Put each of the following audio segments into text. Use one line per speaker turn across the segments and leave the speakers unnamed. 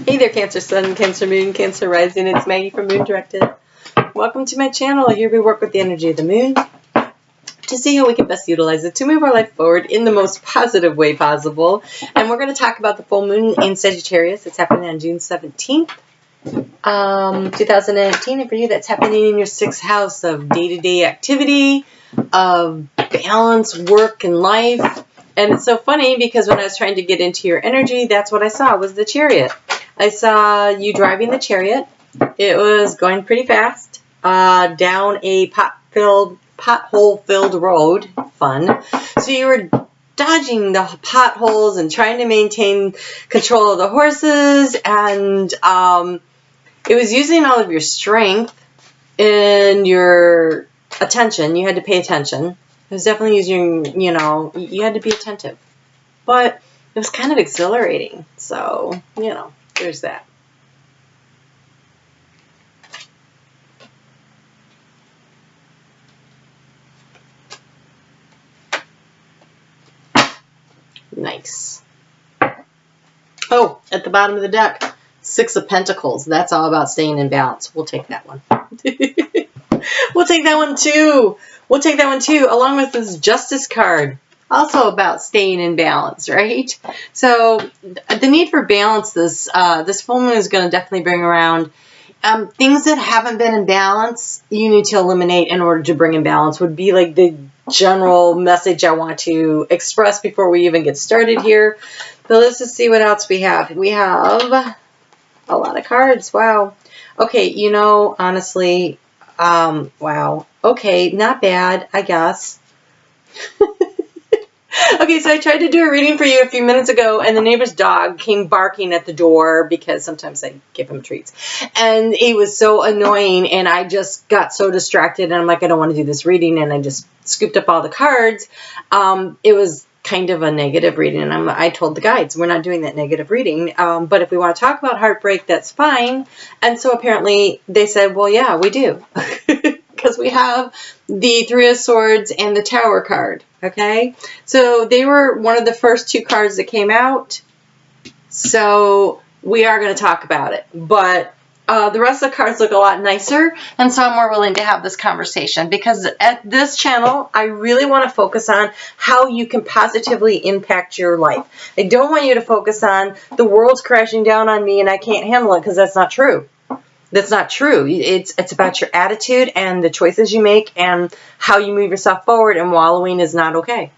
Hey there, Cancer Sun, Cancer Moon, Cancer Rising. It's Maggie from Moon Directed. Welcome to my channel. Here we work with the energy of the moon to see how we can best utilize it to move our life forward in the most positive way possible. And we're going to talk about the full moon in Sagittarius. It's happening on June 17th, 2019. And for you, that's happening in your 6th house of day-to-day activity, of balance, work, and life. And it's so funny because when I was trying to get into your energy, that's what I saw was the Chariot. I saw you driving the Chariot. It was going pretty fast down a pothole-filled road. Fun. So you were dodging the potholes and trying to maintain control of the horses, and it was using all of your strength and your attention. You had to pay attention. It was definitely using, you had to be attentive. But it was kind of exhilarating. So, there's that. Nice. Oh, at the bottom of the deck, 6 of Pentacles. That's all about staying in balance. We'll take that one. We'll take that one too. We'll take that one too, along with this Justice card. Also about staying in balance, right? So the need for balance this full moon is going to definitely bring around things that haven't been in balance. You need to eliminate in order to bring in balance would be like the general message I want to express before we even get started here. So let's just see what else we have. We have a lot of cards. Wow. Okay, honestly, wow. Okay, not bad, I guess. Okay, so I tried to do a reading for you a few minutes ago, and the neighbor's dog came barking at the door because sometimes I give him treats. And he was so annoying, and I just got so distracted, and I'm like, I don't want to do this reading, and I just scooped up all the cards. It was kind of a negative reading, and I told the guides, we're not doing that negative reading, but if we want to talk about heartbreak, that's fine. And so apparently they said, well, yeah, we do. Because we have the 3 of Swords and the Tower card, okay? So they were one of the first 2 cards that came out, so we are going to talk about it. But the rest of the cards look a lot nicer, and so I'm more willing to have this conversation because at this channel, I really want to focus on how you can positively impact your life. I don't want you to focus on the world's crashing down on me and I can't handle it, because that's not true. That's not true. It's about your attitude and the choices you make and how you move yourself forward, and wallowing is not okay.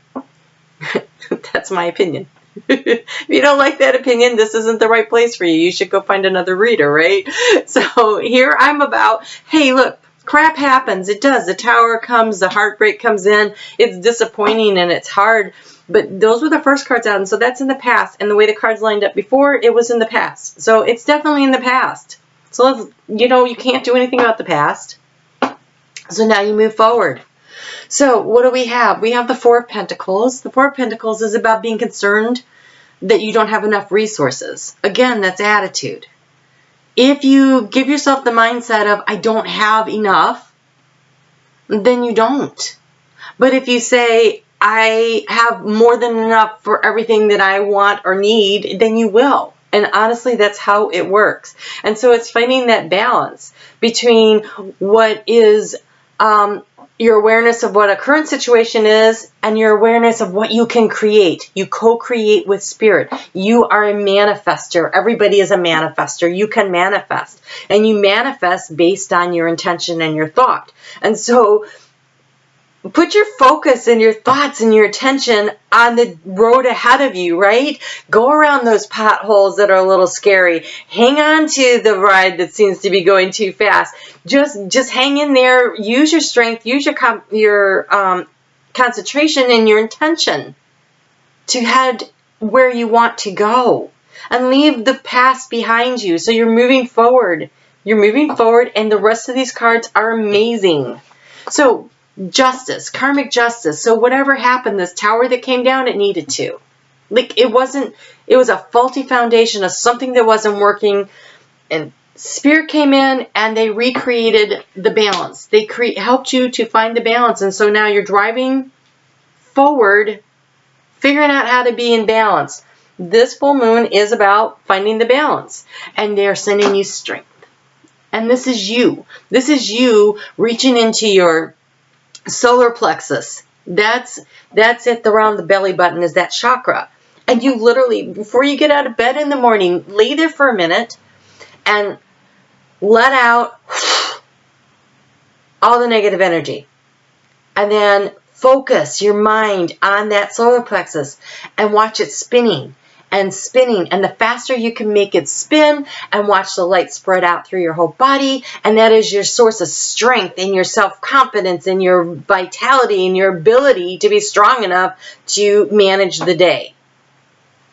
That's my opinion. If you don't like that opinion, this isn't the right place for you. You should go find another reader, right? So here I'm about, hey, look, crap happens. It does. The Tower comes, the heartbreak comes in. It's disappointing and it's hard. But those were the first cards out, and so that's in the past. And the way the cards lined up before, it was in the past. So it's definitely in the past. So let's, you can't do anything about the past. So now you move forward. So what do we have? We have the 4 of Pentacles. The 4 of Pentacles is about being concerned that you don't have enough resources. Again, that's attitude. If you give yourself the mindset of, I don't have enough, then you don't. But if you say, I have more than enough for everything that I want or need, then you will. And honestly, that's how it works. And so it's finding that balance between what is your awareness of what a current situation is and your awareness of what you can create. You co-create with spirit. You are a manifester. Everybody is a manifester. You can manifest. And you manifest based on your intention and your thought. And so put your focus and your thoughts and your attention on the road ahead of you, right? Go around those potholes that are a little scary. Hang on to the ride that seems to be going too fast. Just hang in there. Use your strength. Use your concentration and your intention to head where you want to go. And leave the past behind you. So you're moving forward. You're moving forward, and the rest of these cards are amazing. So justice, karmic justice. So whatever happened, this tower that came down, it needed to. Like it was a faulty foundation of something that wasn't working, and Spirit came in and they recreated the balance. They helped you to find the balance, and so now you're driving forward, figuring out how to be in balance. this full moon is about finding the balance, and they're sending you strength. And this is you. This is you reaching into your solar plexus. That's it around the belly button, is that chakra. And you literally, before you get out of bed in the morning, lay there for a minute and let out all the negative energy. And then focus your mind on that solar plexus and watch it spinning and spinning. And the faster you can make it spin and watch the light spread out through your whole body, and that is your source of strength and your self-confidence and your vitality and your ability to be strong enough to manage the day.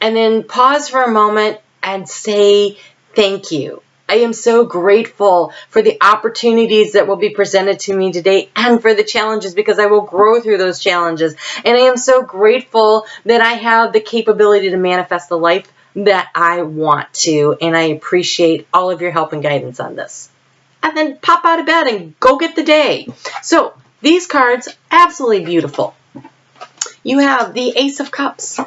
And then pause for a moment and say thank you. I am so grateful for the opportunities that will be presented to me today and for the challenges, because I will grow through those challenges. And I am so grateful that I have the capability to manifest the life that I want to. And I appreciate all of your help and guidance on this. And then pop out of bed and go get the day. So these cards, absolutely beautiful. You have the Ace of Cups.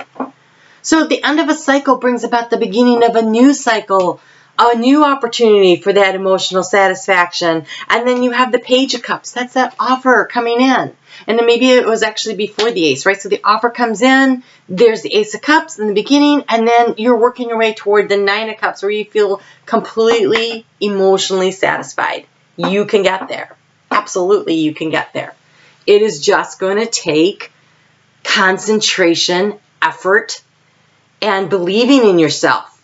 So the end of a cycle brings about the beginning of a new cycle, a new opportunity for that emotional satisfaction. And then you have the Page of Cups. That's that offer coming in. And then maybe it was actually before the Ace, right? So the offer comes in, there's the Ace of Cups in the beginning, and then you're working your way toward the Nine of Cups, where you feel completely emotionally satisfied. You can get there. Absolutely, you can get there. It is just going to take concentration, effort, and believing in yourself,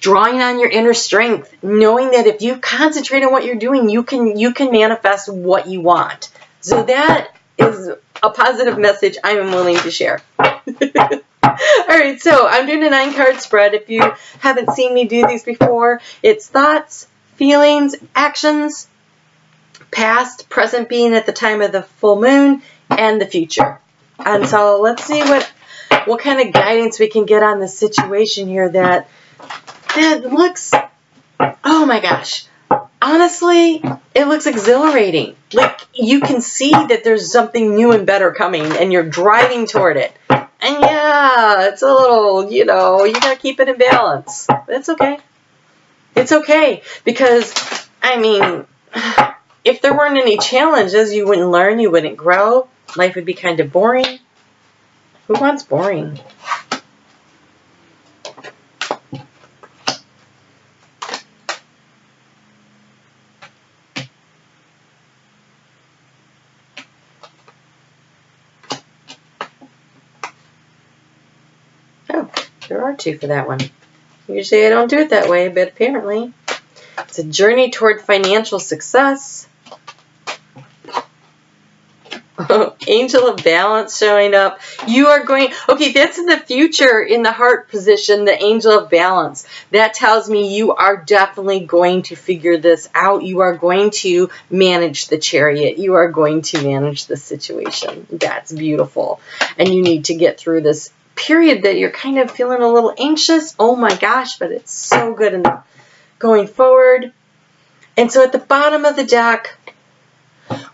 drawing on your inner strength, knowing that if you concentrate on what you're doing, you can manifest what you want. So that is a positive message I am willing to share. All right, so I'm doing a 9-card spread. If you haven't seen me do these before, it's thoughts, feelings, actions, past, present being at the time of the full moon, and the future. And so let's see what kind of guidance we can get on this situation here that looks, oh my gosh, honestly, it looks exhilarating. Like you can see that there's something new and better coming and you're driving toward it. And yeah, it's a little, you got to keep it in balance. That's okay. It's okay, because, I mean, if there weren't any challenges, you wouldn't learn, you wouldn't grow. Life would be kind of boring. Who wants boring? Oh, there are 2 for that one. Usually I don't do it that way, but apparently it's a journey toward financial success. Angel of Balance showing up. You are going, okay, that's in the future in the heart position, the Angel of Balance. That tells me you are definitely going to figure this out. You are going to manage the Chariot. You are going to manage the situation. That's beautiful. And you need to get through this period that you're kind of feeling a little anxious. Oh my gosh, but it's so good in going forward. And so at the bottom of the deck,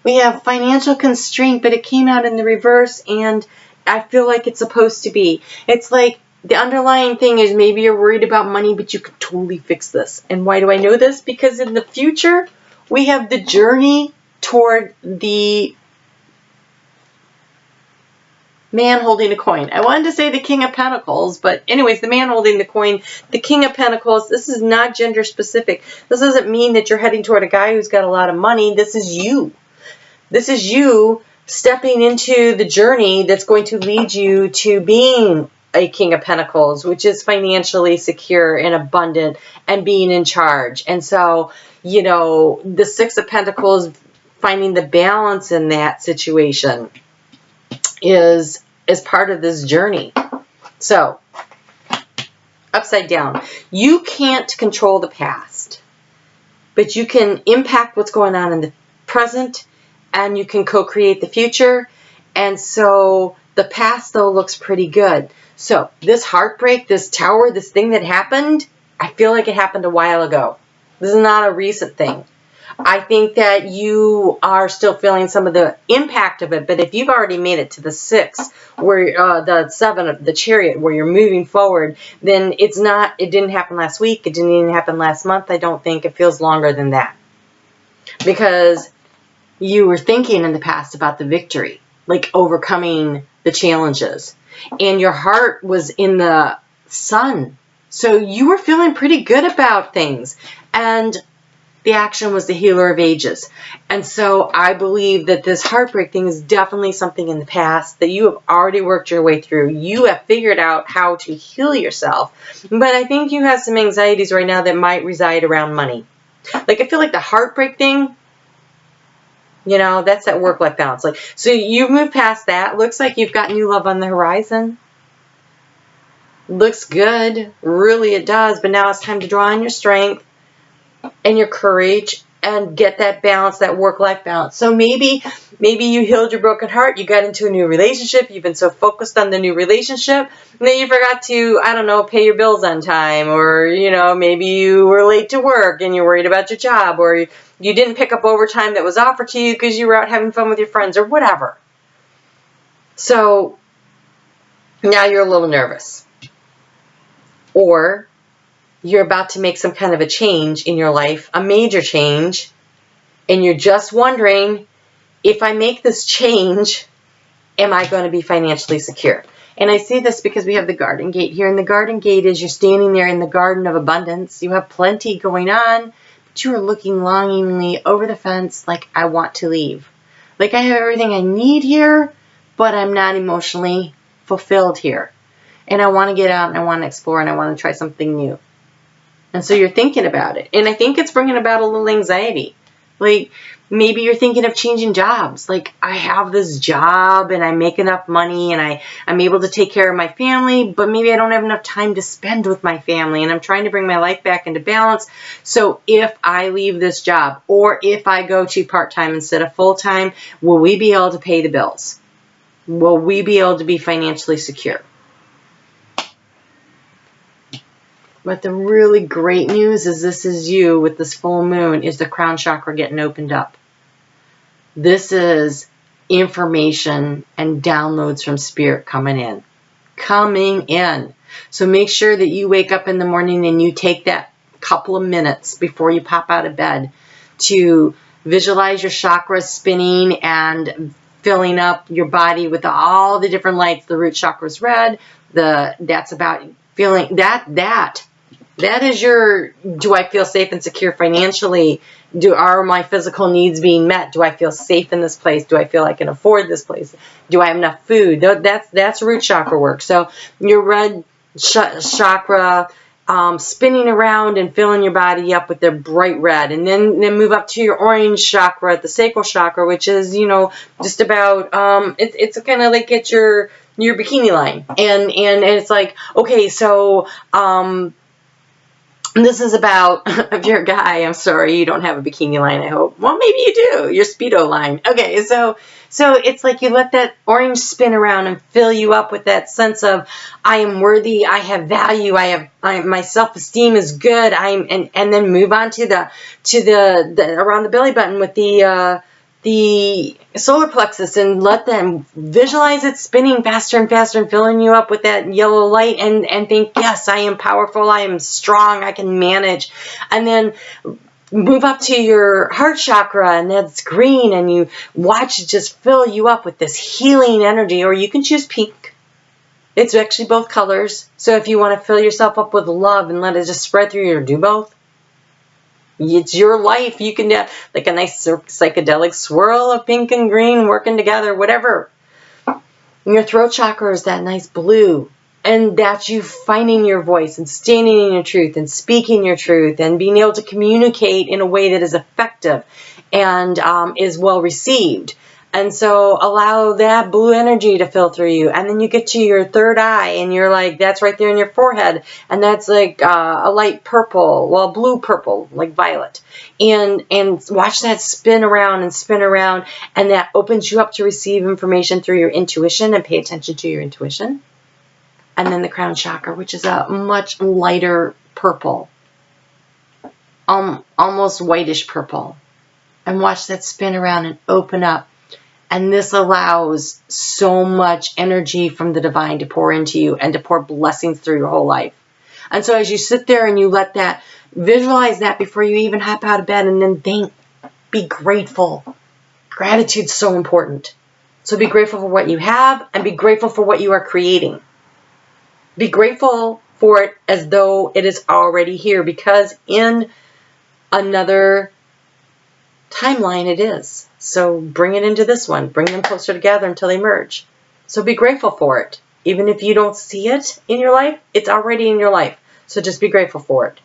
we have financial constraint, but it came out in the reverse, and I feel like it's supposed to be. It's like the underlying thing is maybe you're worried about money, but you could totally fix this. And why do I know this? Because in the future, we have the journey toward the man holding a coin. I wanted to say the King of Pentacles, but anyways, the man holding the coin, the King of Pentacles. This is not gender specific. This doesn't mean that you're heading toward a guy who's got a lot of money. This is you. This is you stepping into the journey that's going to lead you to being a King of Pentacles, which is financially secure and abundant and being in charge. And so, the 6 of Pentacles, finding the balance in that situation is part of this journey. So, upside down. You can't control the past, but you can impact what's going on in the present, and you can co-create the future. And so the past, though, looks pretty good. So this heartbreak, this tower, this thing that happened, I feel like it happened a while ago. This is not a recent thing. I think that you are still feeling some of the impact of it, but if you've already made it to the 6, where the 7 of the Chariot, where you're moving forward, then it didn't happen last week, it didn't even happen last month. I don't think it feels longer than that, because you were thinking in the past about the victory, like overcoming the challenges, and your heart was in the sun. So you were feeling pretty good about things, and the action was the healer of ages. And so I believe that this heartbreak thing is definitely something in the past that you have already worked your way through. You have figured out how to heal yourself. But I think you have some anxieties right now that might reside around money. Like, I feel like the heartbreak thing, you know, that's that work-life balance. Like, so you've moved past that. Looks like you've got new love on the horizon. Looks good. Really, it does. But now it's time to draw on your strength and your courage and get that balance, that work-life balance. So maybe you healed your broken heart. You got into a new relationship. You've been so focused on the new relationship that you forgot to, I don't know, pay your bills on time. Or, you know, maybe you were late to work and you're worried about your job. Or you didn't pick up overtime that was offered to you because you were out having fun with your friends or whatever. So now you're a little nervous. Or you're about to make some kind of a change in your life, a major change, and you're just wondering, if I make this change, am I going to be financially secure? And I say this because we have the garden gate here, and the garden gate is you're standing there in the garden of abundance. You have plenty going on, but you are looking longingly over the fence like, I want to leave. Like, I have everything I need here, but I'm not emotionally fulfilled here. And I want to get out, and I want to explore, and I want to try something new. And so you're thinking about it. And I think it's bringing about a little anxiety. Like, maybe you're thinking of changing jobs. Like, I have this job and I make enough money and I'm able to take care of my family, but maybe I don't have enough time to spend with my family, and I'm trying to bring my life back into balance. So if I leave this job, or if I go to part-time instead of full-time, will we be able to pay the bills? Will we be able to be financially secure? But the really great news is this is you with this full moon, is the crown chakra getting opened up. This is information and downloads from spirit coming in. So make sure that you wake up in the morning and you take that couple of minutes before you pop out of bed to visualize your chakras spinning and filling up your body with all the different lights. The root chakra's red. That's about feeling that is your, do I feel safe and secure financially? Are my physical needs being met? Do I feel safe in this place? Do I feel I can afford this place? Do I have enough food? That's root chakra work. So your red chakra spinning around and filling your body up with their bright red, and then move up to your orange chakra, the sacral chakra, which is, you know, just about it's kind of like at your bikini line, and it's like, okay, so this is about, if you're a guy, I'm sorry, you don't have a bikini line, I hope. Well, maybe you do, your Speedo line. Okay, so it's like you let that orange spin around and fill you up with that sense of, I am worthy, I have value, my self-esteem is good, and then move on to the around the belly button with the solar plexus, and let them visualize it spinning faster and faster and filling you up with that yellow light, and think, yes, I am powerful, I am strong, I can manage. And then move up to your heart chakra, and that's green, and you watch it just fill you up with this healing energy. Or you can choose pink. It's actually both colors. So if you want to fill yourself up with love and let it just spread through you, do both. It's your life. You can do like a nice psychedelic swirl of pink and green working together, whatever. And your throat chakra is that nice blue. And that's you finding your voice and standing in your truth and speaking your truth and being able to communicate in a way that is effective and is well received. And so allow that blue energy to fill through you. And then you get to your third eye, and you're like, that's right there in your forehead. And that's like a light purple, well, blue purple, like violet. And watch that spin around. And that opens you up to receive information through your intuition, and pay attention to your intuition. And then the crown chakra, which is a much lighter purple, almost whitish purple. and watch that spin around and open up. And this allows so much energy from the divine to pour into you and to pour blessings through your whole life. And so as you sit there and you let that, visualize that before you even hop out of bed, and then think, be grateful. Gratitude's so important. So be grateful for what you have and be grateful for what you are creating. Be grateful for it as though it is already here, because in another timeline it is. So bring it into this one. Bring them closer together until they merge. So be grateful for it. Even if you don't see it in your life, it's already in your life. So just be grateful for it.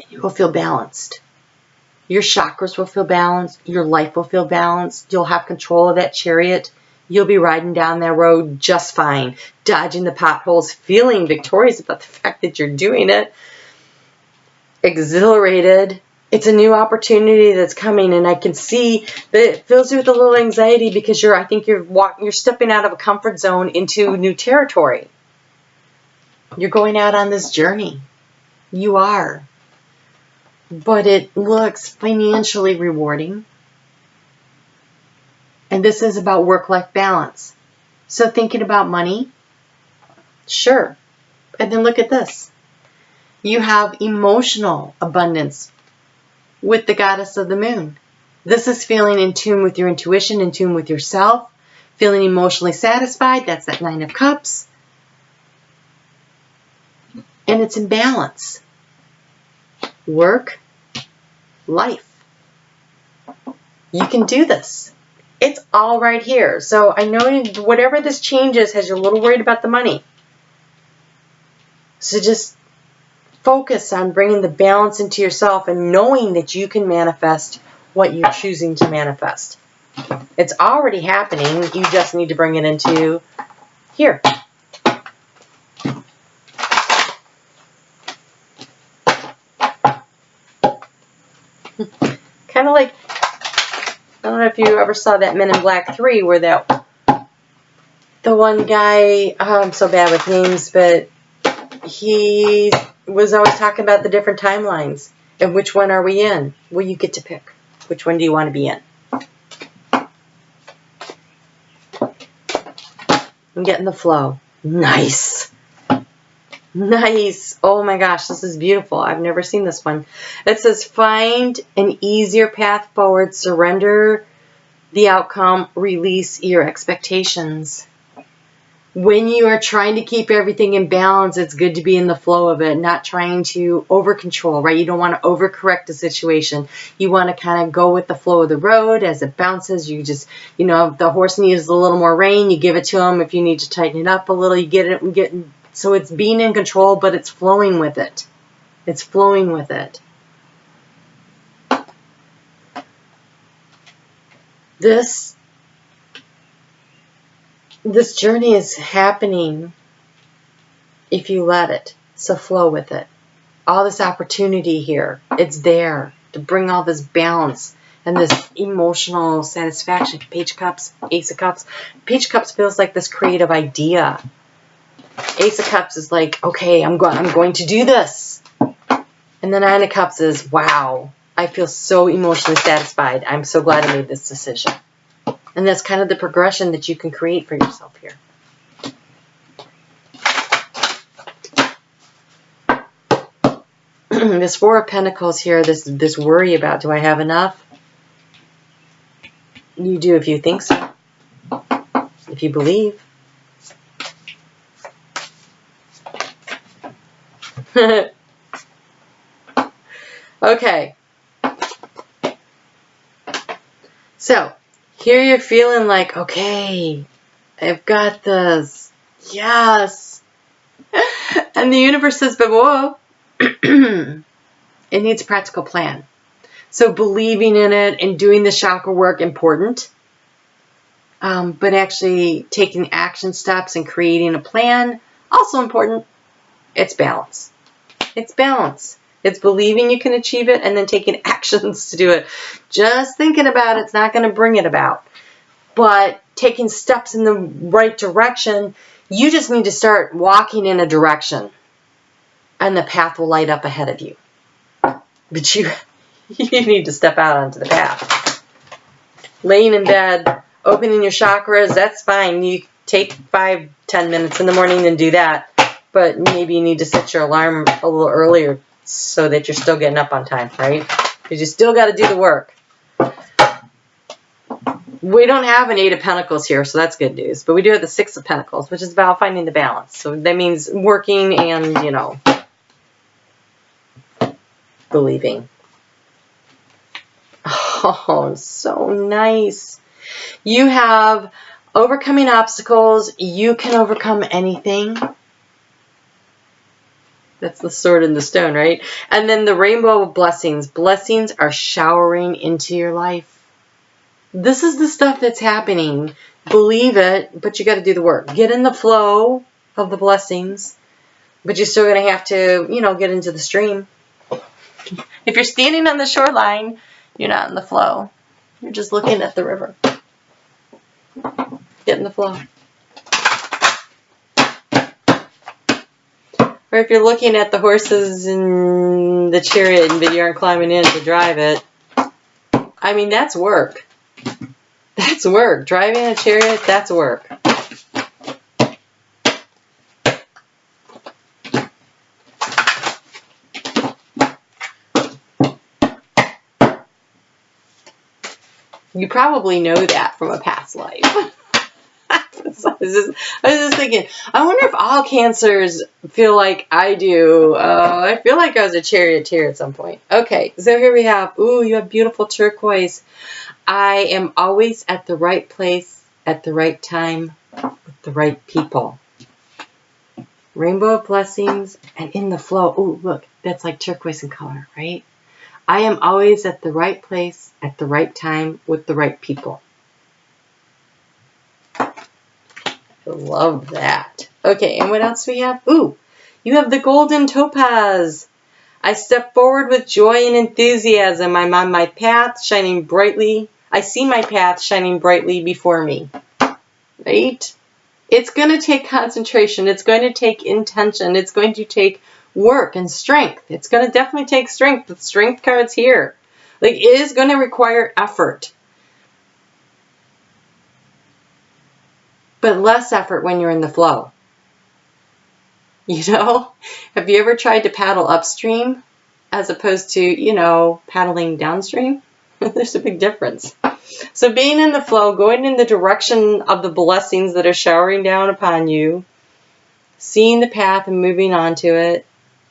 You will feel balanced. Your chakras will feel balanced. Your life will feel balanced. You'll have control of that chariot. You'll be riding down that road just fine, dodging the potholes, feeling victorious about the fact that you're doing it, exhilarated. It's a new opportunity that's coming, and I can see that it fills you with a little anxiety because I think you're stepping out of a comfort zone into new territory. You're going out on this journey. You are. But it looks financially rewarding. And this is about work-life balance. So thinking about money, sure. And then look at this. You have emotional abundance with the goddess of the moon. This is feeling in tune with your intuition, in tune with yourself, feeling emotionally satisfied. That's that 9 of Cups. And it's in balance. Work, life. You can do this. It's all right here. So I know whatever this changes has you a little worried about the money. So just focus on bringing the balance into yourself and knowing that you can manifest what you're choosing to manifest. It's already happening. You just need to bring it into here. Kind of like, I don't know if you ever saw that Men in Black 3 where the one guy, I'm so bad with names, but he was always talking about the different timelines and which one are we in? Well, you get to pick. Which one do you want to be in? I'm getting the flow. Nice. Nice. Oh my gosh, this is beautiful. I've never seen this one. It says, find an easier path forward, surrender the outcome, release your expectations. When you are trying to keep everything in balance, it's good to be in the flow of it, not trying to over control, right? You don't want to overcorrect the situation. You want to kind of go with the flow of the road as it bounces. You just, if the horse needs a little more rein, you give it to him. If you need to tighten it up a little, you get it. So it's being in control, but it's flowing with it. It's flowing with it. This journey is happening if you let it. So flow with it. All this opportunity here, it's there to bring all this balance and this emotional satisfaction. Page of Cups, Ace of Cups. Page of Cups feels like this creative idea. Ace of Cups is like, okay, I'm going to do this. And the 9 of Cups is, wow, I feel so emotionally satisfied. I'm so glad I made this decision. And that's kind of the progression that you can create for yourself here. This 4 of Pentacles here, this worry about, do I have enough? You do if you think so. If you believe. Okay. So, here you're feeling like, okay, I've got this. Yes. And the universe says, but whoa. It needs a practical plan. So believing in it and doing the chakra work, important. But actually taking action steps and creating a plan, also important. It's balance. It's balance. It's believing you can achieve it and then taking actions to do it. Just thinking about it's not going to bring it about. But taking steps in the right direction, you just need to start walking in a direction. and the path will light up ahead of you. But you need to step out onto the path. Laying in bed, opening your chakras, that's fine. You take 5-10 minutes in the morning and do that. But maybe you need to set your alarm a little earlier so that you're still getting up on time, right? Because you still got to do the work. We don't have an 8 of Pentacles here, so that's good news. But we do have the 6 of Pentacles, which is about finding the balance. So that means working and, you know, believing. Oh, so nice. You have overcoming obstacles. You can overcome anything. That's the sword and the stone, right? And then the rainbow of blessings. Blessings are showering into your life. This is the stuff that's happening. Believe it, but you got to do the work. Get in the flow of the blessings, but you're still going to have to, you know, get into the stream. If you're standing on the shoreline, you're not in the flow. You're just looking at the river. Get in the flow. Or if you're looking at the horses in the chariot but you aren't climbing in to drive it, I mean, that's work. That's work. Driving a chariot, that's work. You probably know that from a past life. I was just thinking, I wonder if all cancers feel like I do. I feel like I was a charioteer at some point. Okay, so here we have, ooh, you have beautiful turquoise. I am always at the right place at the right time with the right people. Rainbow of blessings and in the flow. Ooh, look, that's like turquoise in color, right? I am always at the right place at the right time with the right people. I love that. Okay, and what else do we have? Ooh, you have the golden topaz. I step forward with joy and enthusiasm. I'm on my path shining brightly. I see my path shining brightly before me. Right? It's going to take concentration. It's going to take intention. It's going to take work and strength. It's going to definitely take strength. The strength card's here. Like, it is going to require effort. But less effort when you're in the flow. You know? Have you ever tried to paddle upstream as opposed to, you know, paddling downstream? There's a big difference. So being in the flow, going in the direction of the blessings that are showering down upon you, seeing the path and moving on to it,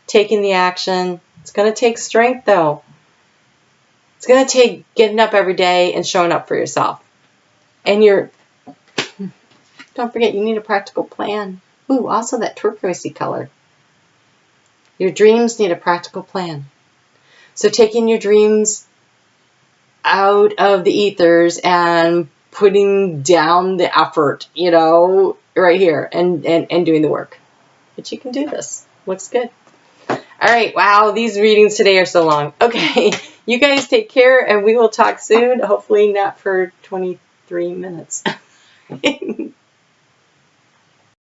taking the action. It's going to take strength, though. It's going to take getting up every day and showing up for yourself. And don't forget, you need a practical plan. Ooh, also that turquoisey color. Your dreams need a practical plan. So taking your dreams out of the ethers and putting down the effort, you know, right here and doing the work. But you can do this. Looks good. All right. Wow. These readings today are so long. Okay. You guys take care and we will talk soon. Hopefully not for 23 minutes.